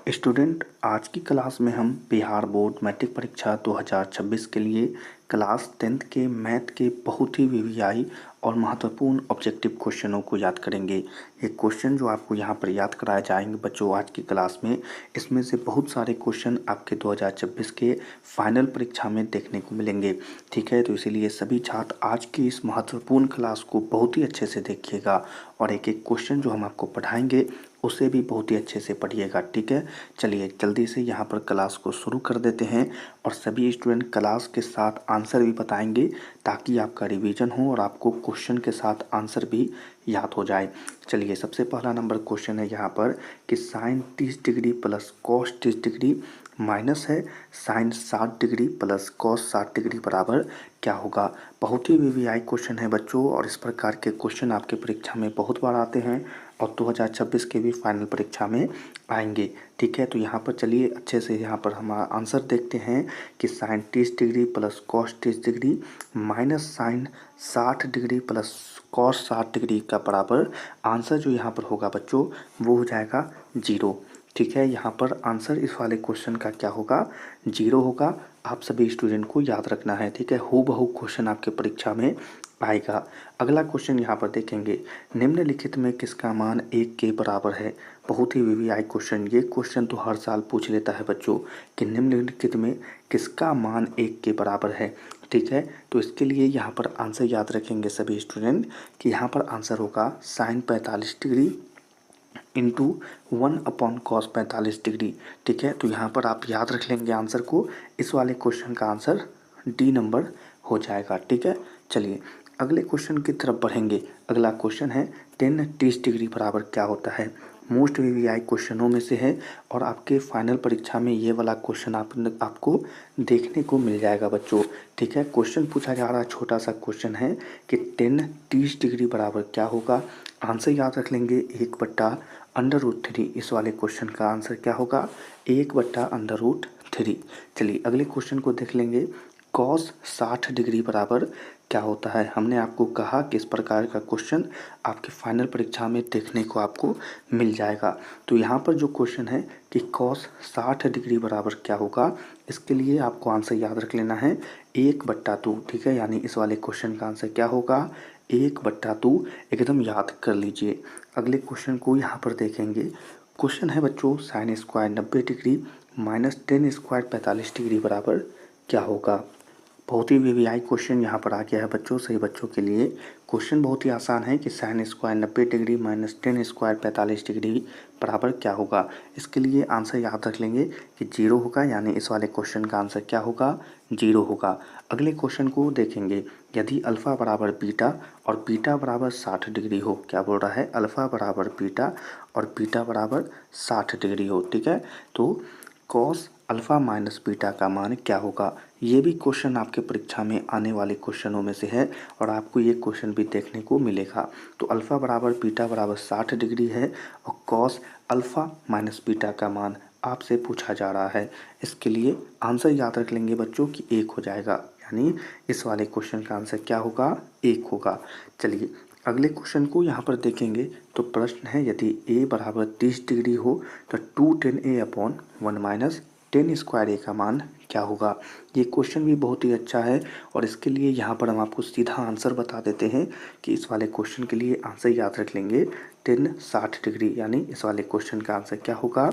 Student, आज की class में हम बिहार बोर्ड मैट्रिक परीक्षा 2026 के लिए क्लास 10th के मैथ के बहुत ही वीवीआई और महत्वपूर्ण ऑब्जेक्टिव क्वेश्चनों को याद करेंगे। ये क्वेश्चन जो आपको यहाँ पर याद कराए जाएंगे बच्चों आज की क्लास में, इसमें से बहुत सारे क्वेश्चन आपके 2026 के फाइनल परीक्षा में देखने को मिलेंगे। ठीक है, तो इसीलिए सभी छात्र आज की इस महत्वपूर्ण क्लास को बहुत ही अच्छे से देखिएगा और एक एक क्वेश्चन जो हम आपको पढ़ाएंगे उसे भी बहुत ही अच्छे से पढ़िएगा। ठीक है, चलिए जल्दी से यहाँ पर क्लास को शुरू कर देते हैं और सभी स्टूडेंट क्लास के साथ आंसर भी बताएंगे ताकि आपका रिवीजन हो और आपको क्वेश्चन के साथ आंसर भी याद हो जाए। चलिए, सबसे पहला नंबर क्वेश्चन है यहाँ पर कि sine 30 degree plus cos 30 degree minus है sine 60 degree plus cos 60 degree बराबर क्या होगा। बहुत ही वीवीआई क्वेश्चन है बच्चों और इस प्रकार के क्वेश्चन आपके परीक्षा में बहुत बार आते हैं और 2026 के भी फाइनल परीक्षा में आएंगे। ठीक है, तो यहाँ पर चलिए अच्छे से यहाँ पर हम आंसर देखते हैं कि sine 30 degree plus cos 30 degree minus sine 60 degree plus cos 60 degree का बराबर आंसर जो यहाँ पर होगा बच्चों वो हो जाएगा 0। ठीक है, यहाँ पर आंसर इस वाले क्वेश्चन का क्या होगा, 0 होगा। आप सभी स्टूडेंट को याद रखना है। ठीक है, हूबहू क्वेश्चन आपके परीक्षा में आएगा। अगला क्वेश्चन यहाँ पर देखेंगे, निम्नलिखित में किसका मान 1 के बराबर है। बहुत ही वीवीआई क्वेश्चन, ये क्वेश्चन तो हर साल पूछ लेता है बच्चों कि निम्नलिखित में किसका मान 1 के बराबर है। ठीक है, तो इसके लिए यहाँ पर आंसर याद रखेंगे सभी स्टूडेंट कि यहाँ पर आंसर होगा sign 45 degree into 1/cos 45 degree. ठीक है, तो यहाँ पर आप याद रख लेंगे आंसर को। इस वाले क्वेश्चन का आंसर डी नंबर हो जाएगा। ठीक है, चलिए अगले क्वेश्चन की तरफ बढ़ेंगे। अगला क्वेश्चन है 10 30 डिग्री बराबर क्या होता है। मोस्ट वीवीआई क्वेश्चनों में से है और आपके फाइनल परीक्षा में ये वाला क्वेश्चन आपको देखने को मिल जाएगा बच्चों। ठीक है, क्वेश्चन पूछा जा रहा है, छोटा सा क्वेश्चन है कि 10 30 डिग्री बराबर क्या होगा। आंसर याद रख लेंगे 1/√3। इस वाले क्वेश्चन का आंसर क्या होगा, 1/√3। चलिए अगले क्वेश्चन को देख लेंगे, कॉस 60 डिग्री बराबर क्या होता है। हमने आपको कहा कि इस प्रकार का क्वेश्चन आपके फाइनल परीक्षा में देखने को आपको मिल जाएगा। तो यहाँ पर जो क्वेश्चन है कि कॉस 60 डिग्री बराबर क्या होगा, इसके लिए आपको आंसर याद रख लेना है 1/2। ठीक है, यानी इस वाले क्वेश्चन का आंसर क्या होगा, 1/2। एकदम याद कर लीजिए। अगले क्वेश्चन को यहाँ पर देखेंगे। क्वेश्चन है बच्चों sine square 90 degree minus ten square 45 degree बराबर क्या होगा। बहुत ही वीवीआई क्वेश्चन यहाँ पर आ गया है बच्चों, सही बच्चों के लिए। क्वेश्चन बहुत ही आसान है कि sine square 90 degree minus ten square 45 degree बराबर क्या होगा। इसके लिए आंसर याद रख लेंगे कि 0 होगा, यानी इस वाले क्वेश्चन का आंसर क्या होगा, 0 होगा। अगले क्वेश्चन को देखेंगे, यदि अल्फ़ा बराबर बीटा और बीटा बराबर 60 डिग्री हो। क्या बोल रहा है, अल्फ़ा बराबर बीटा और बीटा बराबर 60 डिग्री हो। ठीक है, तो कॉस अल्फ़ा माइनस बीटा का मान क्या होगा। ये भी क्वेश्चन आपके परीक्षा में आने वाले क्वेश्चनों में से है और आपको ये क्वेश्चन भी देखने को मिलेगा। तो अल्फ़ा बराबर बीटा बराबर 60 डिग्री है और कॉस अल्फ़ा माइनस बीटा का मान आपसे पूछा जा रहा है। इसके लिए आंसर याद रख लेंगे बच्चों कि 1 हो जाएगा, यानी इस वाले क्वेश्चन का आंसर क्या होगा, 1 होगा। चलिए अगले क्वेश्चन को यहाँ पर देखेंगे। तो प्रश्न है, यदि a बराबर 30 डिग्री हो तो 2tan a/1 minus ten square ए का मान क्या होगा। ये क्वेश्चन भी बहुत ही अच्छा है और इसके लिए यहाँ पर हम आपको सीधा आंसर बता देते हैं कि इस वाले क्वेश्चन के लिए आंसर याद रख लेंगे 10 60 डिग्री, यानी इस वाले क्वेश्चन का आंसर क्या होगा,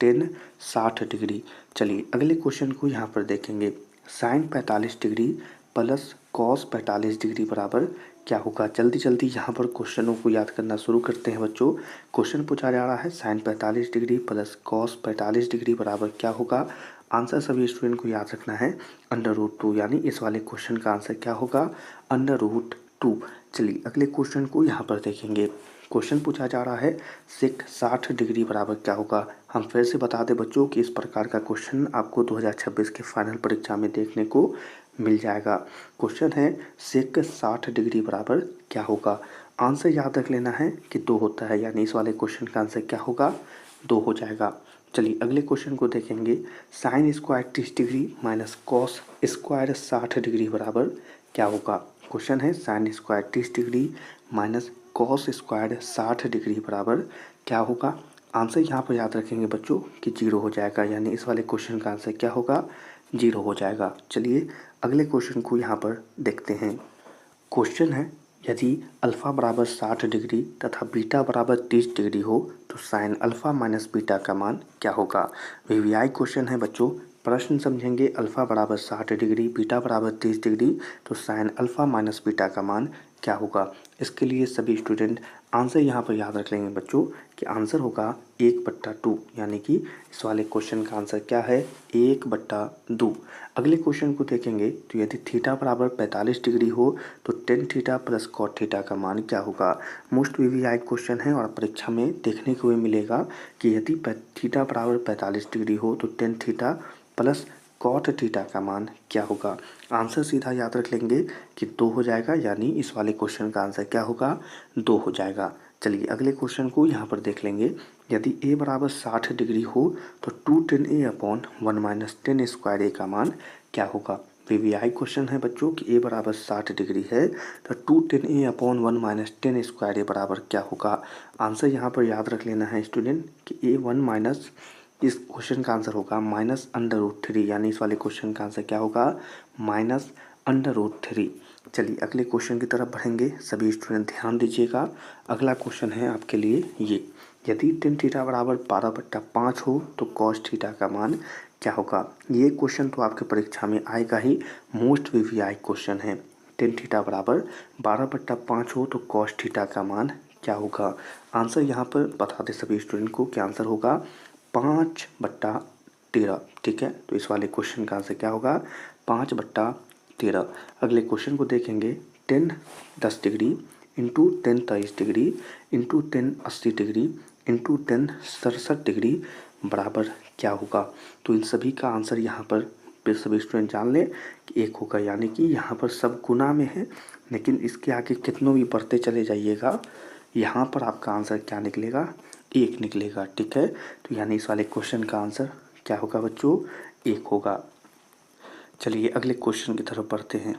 10 60 डिग्री। चलिए अगले क्वेश्चन को यहाँ पर देखेंगे, sine 45 degree plus cos 45 degree बराबर क्या होगा। जल्दी जल्दी यहाँ पर क्वेश्चनों को याद करना शुरू करते हैं बच्चों। क्वेश्चन पूछा जा रहा है sine 45 degree plus cos 45 degree बराबर क्या होगा। आंसर सभी स्टूडेंट को याद रखना है √2, यानी इस वाले क्वेश्चन का आंसर क्या होगा, √2। चलिए अगले क्वेश्चन को यहाँ पर देखेंगे। क्वेश्चन पूछा जा रहा है सेक 60 डिग्री बराबर क्या होगा। हम फिर से बता दें बच्चों कि इस प्रकार का क्वेश्चन आपको 2026 के फाइनल परीक्षा में देखने को मिल जाएगा। क्वेश्चन है सेक 60 डिग्री बराबर क्या होगा। आंसर याद रख लेना है कि 2 होता है, यानी इस वाले क्वेश्चन का आंसर क्या होगा, 2 हो जाएगा। चलिए अगले क्वेश्चन को देखेंगे, sine square 30 degree minus cos square 60 degree बराबर क्या होगा। क्वेश्चन है sine square 30 degree minus cos square 60 degree बराबर क्या होगा। आंसर यहाँ पर याद रखेंगे बच्चों कि 0 हो जाएगा, यानी इस वाले क्वेश्चन का आंसर क्या होगा, 0 हो जाएगा। चलिए अगले क्वेश्चन को यहाँ पर देखते हैं। क्वेश्चन है, यदि अल्फ़ा बराबर 60 डिग्री तथा बीटा बराबर 30 डिग्री हो तो साइन अल्फ़ा माइनस बीटा का मान क्या होगा। वीवीआई क्वेश्चन है बच्चों। प्रश्न समझेंगे, अल्फ़ा बराबर 60 डिग्री बीटा बराबर 30 डिग्री तो साइन अल्फ़ा माइनस बीटा का मान क्या होगा। इसके लिए सभी स्टूडेंट आंसर यहाँ पर याद रख लेंगे बच्चों कि आंसर होगा 1/2, यानी कि इस वाले क्वेश्चन का आंसर क्या है, 1/2। अगले क्वेश्चन को देखेंगे तो यदि थीटा बराबर 45 डिग्री हो तो tan theta plus cot theta का मान क्या होगा। मोस्ट वीवीआई क्वेश्चन है और परीक्षा में देखने को भी मिलेगा कि यदि थीटा बराबर 45 डिग्री हो तो tan theta plus cot theta का मान क्या होगा। आंसर सीधा याद रख लेंगे कि 2 हो जाएगा, यानी इस वाले क्वेश्चन का आंसर क्या होगा, 2 हो जाएगा। चलिए अगले क्वेश्चन को यहाँ पर देख लेंगे। यदि a बराबर 60 डिग्री हो तो 2tan a upon 1 minus ten square a का मान क्या होगा। वीवीआई क्वेश्चन है बच्चों कि a बराबर 60 डिग्री है तो 2tan a upon 1 minus ten square a बराबर क्या होगा। आंसर यहाँ पर याद रख लेना है स्टूडेंट कि a1 माइनस, इस क्वेश्चन का आंसर होगा -√3, यानी इस वाले क्वेश्चन का आंसर क्या होगा, -√3। चलिए अगले क्वेश्चन की तरफ बढ़ेंगे, सभी स्टूडेंट ध्यान दीजिएगा। अगला क्वेश्चन है आपके लिए ये, यदि टेन थीटा बराबर 12/5 हो तो कॉस थीटा का मान क्या होगा। ये क्वेश्चन तो आपके परीक्षा में आएगा ही, मोस्ट वीवीआई क्वेश्चन है। टेन थीटा बराबर 12/5 हो तो कॉस थीटा का मान क्या होगा। आंसर यहाँ पर बता दें सभी स्टूडेंट को कि आंसर होगा 5/13। ठीक है, तो इस वाले क्वेश्चन का आंसर क्या होगा, 5/13। अगले क्वेश्चन को देखेंगे, 10 degree into 30 degree into 80 degree into 67 degree बराबर क्या होगा। तो इन सभी का आंसर यहाँ पर सभी स्टूडेंट जान लें कि 1 होगा, यानी कि यहाँ पर सब गुना में है, लेकिन इसके आगे कितनों भी बढ़ते चले जाइएगा यहाँ पर आपका आंसर क्या निकलेगा, 1 निकलेगा। ठीक है, तो यानी इस वाले क्वेश्चन का आंसर क्या होगा बच्चों, 1 होगा। चलिए अगले क्वेश्चन की तरफ बढ़ते हैं।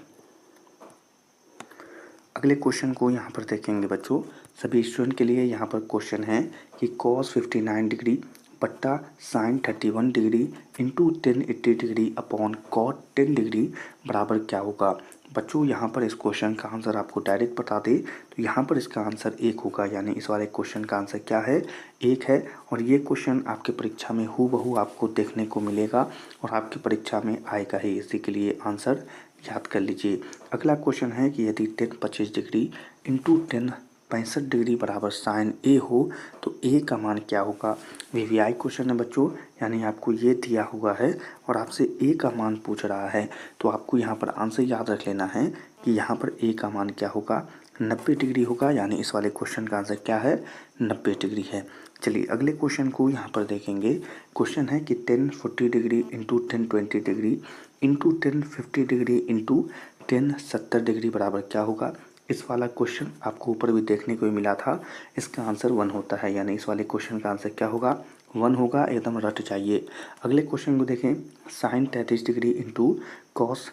अगले क्वेश्चन को यहाँ पर देखेंगे बच्चों, सभी स्टूडेंट के लिए यहाँ पर क्वेश्चन है कि कॉस 59 डिग्री बट्टा sine 31 degree into 1080 degree upon cot 10 degree बराबर क्या होगा। बच्चों यहाँ पर इस क्वेश्चन का आंसर आपको डायरेक्ट बता दें तो यहाँ पर इसका आंसर 1 होगा, यानी इस वाले क्वेश्चन का आंसर क्या है, 1 है। और ये क्वेश्चन आपके परीक्षा में हूबहू आपको देखने को मिलेगा और आपकी परीक्षा में आएगा ही, इसी के लिए आंसर याद कर लीजिए। अगला क्वेश्चन है कि यदि 10 25 डिग्री इंटू 10 65 डिग्री बराबर साइन ए हो तो ए का मान क्या होगा। वीवीआई क्वेश्चन है बच्चों, यानी आपको ये दिया हुआ है और आपसे ए का मान पूछ रहा है, तो आपको यहाँ पर आंसर याद रख लेना है कि यहाँ पर ए का मान क्या होगा, 90 डिग्री होगा, यानी इस वाले क्वेश्चन का आंसर क्या है, 90 डिग्री है। चलिए अगले क्वेश्चन को यहाँ पर देखेंगे। क्वेश्चन है कि 10 40 degree into 10 20 degree into 10 50 degree into 10 70 degree बराबर क्या होगा। इस वाला क्वेश्चन आपको ऊपर भी देखने को मिला था, इसका आंसर 1 होता है, यानी इस वाले क्वेश्चन का आंसर क्या होगा, 1 होगा, एकदम रट जाइए। अगले क्वेश्चन को देखें, sine 33 degree into cos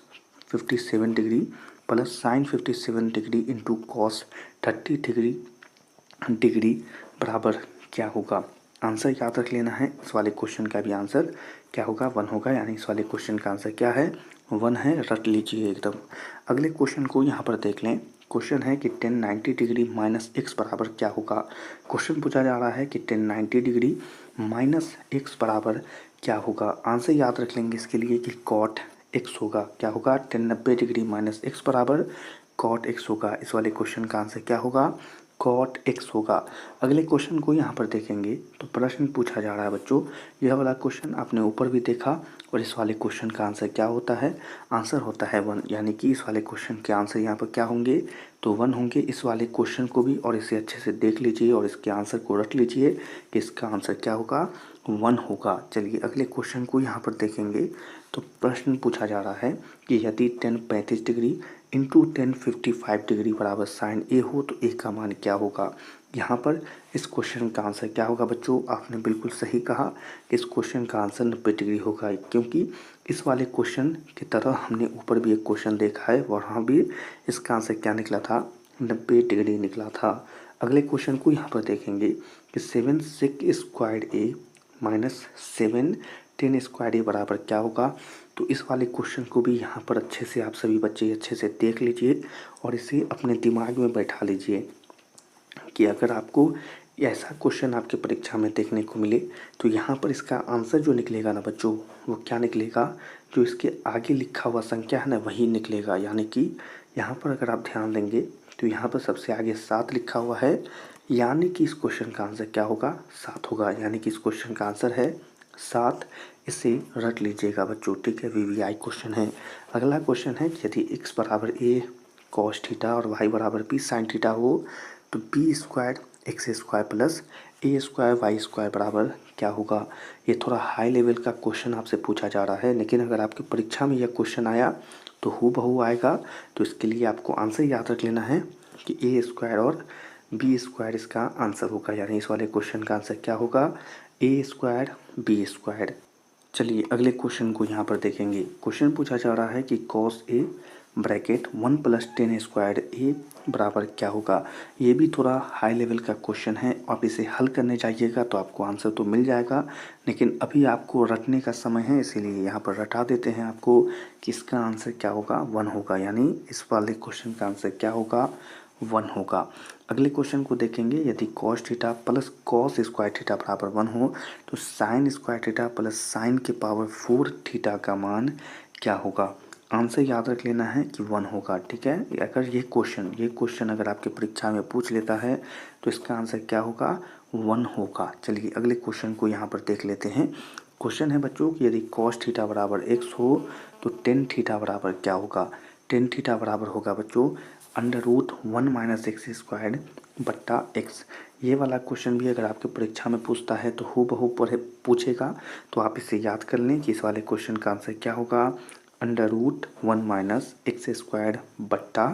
57 degree plus sine 57 degree into cos 30 degree बराबर क्या होगा। आंसर याद रख लेना है, इस वाले क्वेश्चन का भी आंसर क्या होगा, 1 होगा, यानी इस वाले क्वेश्चन का आंसर क्या है, 1 है, रट लीजिए एकदम। अगले क्वेश्चन को यहाँ पर देख लें। क्वेश्चन है कि 10 90 डिग्री माइनस एक्स बराबर क्या होगा। क्वेश्चन पूछा जा रहा है कि 10 90 डिग्री माइनस एक्स बराबर क्या होगा। आंसर याद रख लेंगे इसके लिए कि कॉट एक्स होगा। क्या होगा, 10 90 डिग्री माइनस एक्स बराबर कॉट एक्स होगा। इस वाले क्वेश्चन का आंसर क्या होगा, कॉट एक्स होगा। अगले क्वेश्चन को यहाँ पर देखेंगे तो प्रश्न पूछा जा रहा है बच्चों, यह वाला क्वेश्चन आपने ऊपर भी देखा और इस वाले क्वेश्चन का आंसर क्या होता है, आंसर होता है 1, यानी कि इस वाले क्वेश्चन के आंसर यहाँ पर क्या होंगे, तो 1 होंगे। इस वाले क्वेश्चन को भी और इसे अच्छे से देख लीजिए और इसके आंसर को रख लीजिए कि इसका आंसर क्या होगा, 1 होगा। चलिए अगले क्वेश्चन को यहाँ पर देखेंगे तो प्रश्न पूछा जा रहा है कि यदि 10 35 डिग्री इंटू 10 55 डिग्री बराबर साइन ए हो तो ए का मान क्या होगा। यहाँ पर इस क्वेश्चन का आंसर क्या होगा बच्चों, आपने बिल्कुल सही कहा कि इस क्वेश्चन का आंसर 90 डिग्री होगा, क्योंकि इस वाले क्वेश्चन की तरह हमने ऊपर भी एक क्वेश्चन देखा है, वहाँ भी इसका आंसर क्या निकला था, 90 डिग्री निकला था। अगले क्वेश्चन को यहाँ पर देखेंगे कि 7 सेक स्क्वायर्ड ए माइनस 7 10 स्क्वायर्ड ए बराबर क्या होगा। तो इस वाले क्वेश्चन को भी यहाँ पर अच्छे से आप सभी बच्चे अच्छे से देख लीजिए और इसे अपने दिमाग में बैठा लीजिए कि अगर आपको ऐसा क्वेश्चन आपके परीक्षा में देखने को मिले तो यहाँ पर इसका आंसर जो निकलेगा ना बच्चों, वो क्या निकलेगा, जो इसके आगे लिखा हुआ संख्या है ना वही निकलेगा। यानी कि यहाँ पर अगर आप ध्यान देंगे तो यहाँ पर सबसे आगे 7 लिखा हुआ है, यानी कि इस क्वेश्चन का आंसर क्या होगा, 7 होगा। यानी कि इस क्वेश्चन का आंसर है 7। इसे रट लीजिएगा बच्चों, ठीक है। वीवीआई क्वेश्चन है। अगला क्वेश्चन है कि यदि x बराबर a कॉस थीटा और y बराबर b साइन थीटा हो तो B square X square plus A square Y square बराबर क्या होगा। ये थोड़ा हाई लेवल का क्वेश्चन आपसे पूछा जा रहा है, लेकिन अगर आपकी परीक्षा में यह क्वेश्चन आया तो हूबहू आएगा। तो इसके लिए आपको आंसर याद रख लेना है कि ए स्क्वायर और बी स्क्वायर इसका आंसर होगा। यानी इस वाले क्वेश्चन का आंसर क्या होगा, ए स्क्वायर बी स्क्वायर। चलिए अगले क्वेश्चन को यहाँ पर देखेंगे। क्वेश्चन पूछा जा रहा है कि कॉस ए ब्रैकेट 1 + 10 स्क्वायर ए बराबर क्या होगा। ये भी थोड़ा हाई लेवल का क्वेश्चन है। आप इसे हल करने जाइएगा तो आपको आंसर तो मिल जाएगा, लेकिन अभी आपको रटने का समय है, इसीलिए यहाँ पर रटा देते हैं आपको कि इसका आंसर क्या होगा, 1 होगा। यानी इस वाले क्वेश्चन का आंसर क्या होगा, 1 होगा। अगले क्वेश्चन को देखेंगे। यदि cos theta plus cos square theta बराबर 1 हो तो sine square theta plus sign के पावर 4 थीटा का मान क्या होगा। आंसर याद रख लेना है कि 1 होगा, ठीक है। अगर ये क्वेश्चन अगर आपके परीक्षा में पूछ लेता है तो इसका आंसर क्या होगा, 1 होगा। चलिए अगले क्वेश्चन को यहाँ पर देख लेते हैं। क्वेश्चन है बच्चों कि यदि कॉस थीटा बराबर x हो तो टेन थीटा बराबर क्या होगा। टेन थीटा बराबर होगा बच्चों √1 - एक्स स्क्वायर्ड बट्टा एक्स। ये वाला क्वेश्चन भी अगर आपके परीक्षा में पूछता है तो हूबहू पूछेगा। तो आप इसे याद कर लें कि इस वाले क्वेश्चन का आंसर क्या होगा, √1 - एक्स स्क्वायर्ड बट्टा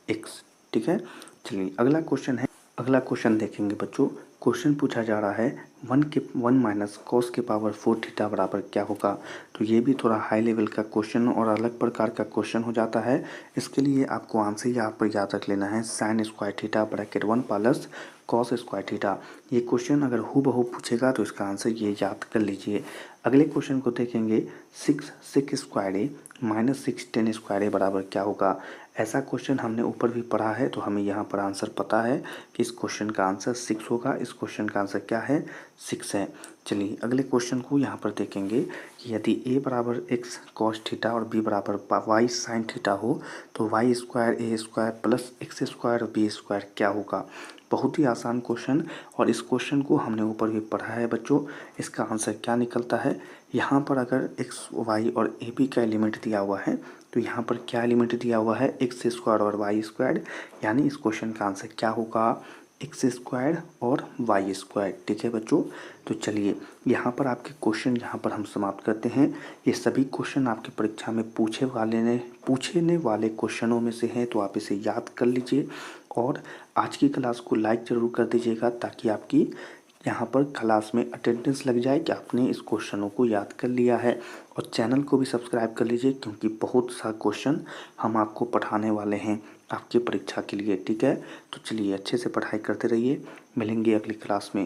एक्स, ठीक है। चलिए अगला क्वेश्चन देखेंगे बच्चों। क्वेश्चन पूछा जा रहा है 1 - कॉस के पावर 4 थीटा बराबर क्या होगा। तो ये भी थोड़ा हाई लेवल का क्वेश्चन और अलग प्रकार का क्वेश्चन हो जाता है। इसके लिए आपको आंसर यहाँ पर याद रख लेना है sine square theta bracket 1 + cos square theta. ये क्वेश्चन अगर हूबहू पूछेगा तो इसका आंसर ये याद कर लीजिए। अगले क्वेश्चन को देखेंगे 6 सेक स्क्वायर ए माइनस 6 10 स्क्वायर ए बराबर क्या होगा। ऐसा क्वेश्चन हमने ऊपर भी पढ़ा है तो हमें यहाँ पर आंसर पता है कि इस क्वेश्चन का आंसर 6 होगा। इस क्वेश्चन का आंसर क्या है, 6 है। चलिए अगले क्वेश्चन को यहाँ पर देखेंगे कि यदि a बराबर x कॉस थीटा और b बराबर y साइन थीटा हो तो y स्क्वायर ए स्क्वायर प्लस एक्स स्क्वायर और बी स्क्वायर क्या होगा। बहुत ही आसान क्वेश्चन और इस क्वेश्चन को हमने ऊपर भी पढ़ा है बच्चों। इसका आंसर क्या निकलता है, यहाँ पर अगर x y और ए बी का एलिमेंट दिया हुआ है तो यहाँ पर क्या एलिमेंट दिया हुआ है, एक्स स्क्वायर और वाई स्क्वायर। यानी इस क्वेश्चन का आंसर क्या होगा, एक्स स्क्वायर और वाई स्क्वायर, ठीक है बच्चों। तो चलिए यहाँ पर आपके क्वेश्चन यहाँ पर हम समाप्त करते हैं। ये सभी क्वेश्चन आपकी परीक्षा में पूछने वाले क्वेश्चनों में से हैं, तो आप इसे याद कर लीजिए और आज की क्लास को लाइक ज़रूर कर दीजिएगा ताकि आपकी यहाँ पर क्लास में अटेंडेंस लग जाए कि आपने इस क्वेश्चनों को याद कर लिया है। और चैनल को भी सब्सक्राइब कर लीजिए क्योंकि बहुत सा क्वेश्चन हम आपको पढ़ाने वाले हैं आपकी परीक्षा के लिए, ठीक है। तो चलिए अच्छे से पढ़ाई करते रहिए, मिलेंगे अगली क्लास में।